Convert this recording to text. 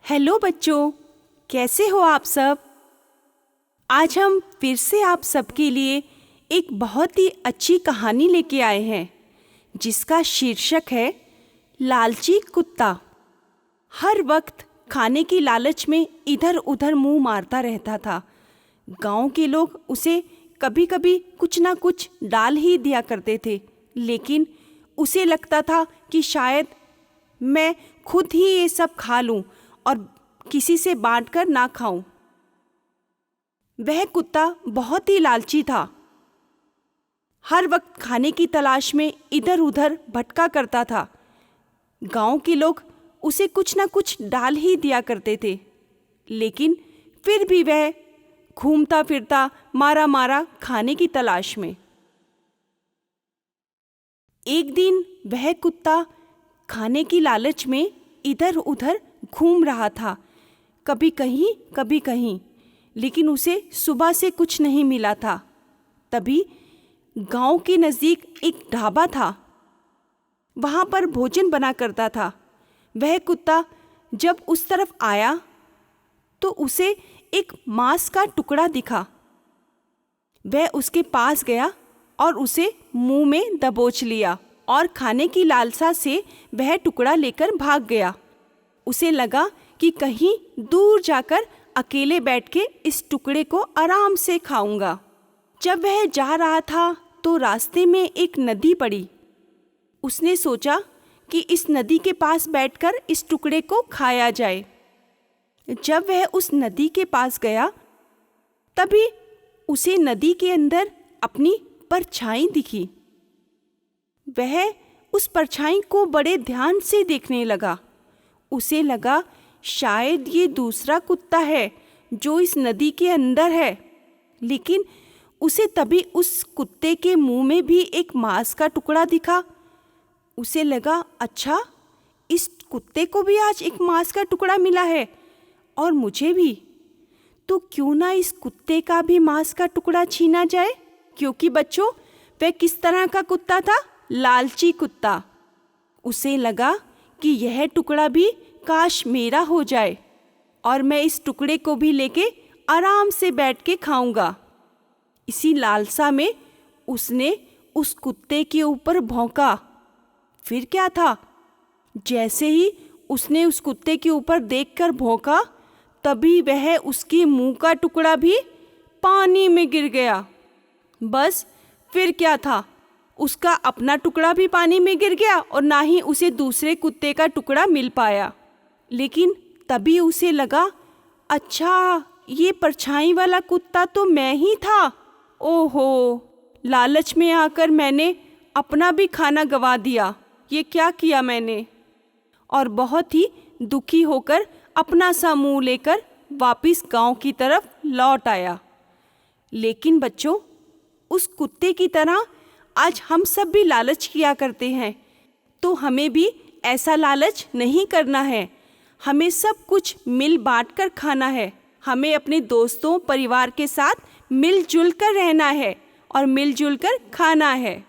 Hello बच्चों, कैसे हो आप सब। आज हम फिर से आप सबके लिए एक बहुत ही अच्छी कहानी लेके आए हैं जिसका शीर्षक है लालची कुत्ता। हर वक्त खाने की लालच में इधर उधर मुंह मारता रहता था। गांव के लोग उसे कभी कभी कुछ ना कुछ डाल ही दिया करते थे, लेकिन उसे लगता था कि शायद मैं खुद ही ये सब खा लूं और किसी से बांटकर ना खाऊं। वह कुत्ता बहुत ही लालची था। हर वक्त खाने की तलाश में इधर उधर भटका करता था। गांव के लोग उसे कुछ ना कुछ डाल ही दिया करते थे, लेकिन फिर भी वह घूमता फिरता मारा मारा खाने की तलाश में। एक दिन वह कुत्ता खाने की लालच में इधर उधर घूम रहा था, कभी कहीं, लेकिन उसे सुबह से कुछ नहीं मिला था। तभी गांव के नज़दीक एक ढाबा था। वहां पर भोजन बना करता था। वह कुत्ता जब उस तरफ आया तो उसे एक मांस का टुकड़ा दिखा। वह उसके पास गया और उसे मुंह में दबोच लिया और खाने की लालसा से वह टुकड़ा लेकर भाग गया। उसे लगा कि कहीं दूर जाकर अकेले बैठ के इस टुकड़े को आराम से खाऊंगा। जब वह जा रहा था तो रास्ते में एक नदी पड़ी। उसने सोचा कि इस नदी के पास बैठकर इस टुकड़े को खाया जाए। जब वह उस नदी के पास गया तभी उसे नदी के अंदर अपनी परछाई दिखी। वह उस परछाई को बड़े ध्यान से देखने लगा। उसे लगा शायद ये दूसरा कुत्ता है जो इस नदी के अंदर है, लेकिन उसे तभी उस कुत्ते के मुंह में भी एक मांस का टुकड़ा दिखा। उसे लगा अच्छा, इस कुत्ते को भी आज एक मांस का टुकड़ा मिला है और मुझे भी, तो क्यों ना इस कुत्ते का भी मांस का टुकड़ा छीना जाए। क्योंकि बच्चों, वह किस तरह का कुत्ता था? लालची कुत्ता। उसे लगा कि यह टुकड़ा भी काश मेरा हो जाए और मैं इस टुकड़े को भी लेके आराम से बैठ के खाऊंगा। इसी लालसा में उसने उस कुत्ते के ऊपर भौंका। फिर क्या था, जैसे ही उसने उस कुत्ते के ऊपर देखकर भौंका तभी वह उसके मुंह का टुकड़ा भी पानी में गिर गया। बस फिर क्या था, उसका अपना टुकड़ा भी पानी में गिर गया और ना ही उसे दूसरे कुत्ते का टुकड़ा मिल पाया। लेकिन तभी उसे लगा अच्छा, ये परछाई वाला कुत्ता तो मैं ही था। ओहो, लालच में आकर मैंने अपना भी खाना गंवा दिया। ये क्या किया मैंने। और बहुत ही दुखी होकर अपना सा मुंह लेकर वापस गांव की तरफ लौट आया। लेकिन बच्चों, उस कुत्ते की तरह आज हम सब भी लालच किया करते हैं, तो हमें भी ऐसा लालच नहीं करना है। हमें सब कुछ मिल बांट कर खाना है। हमें अपने दोस्तों परिवार के साथ मिलजुल कर रहना है और मिलजुल कर खाना है।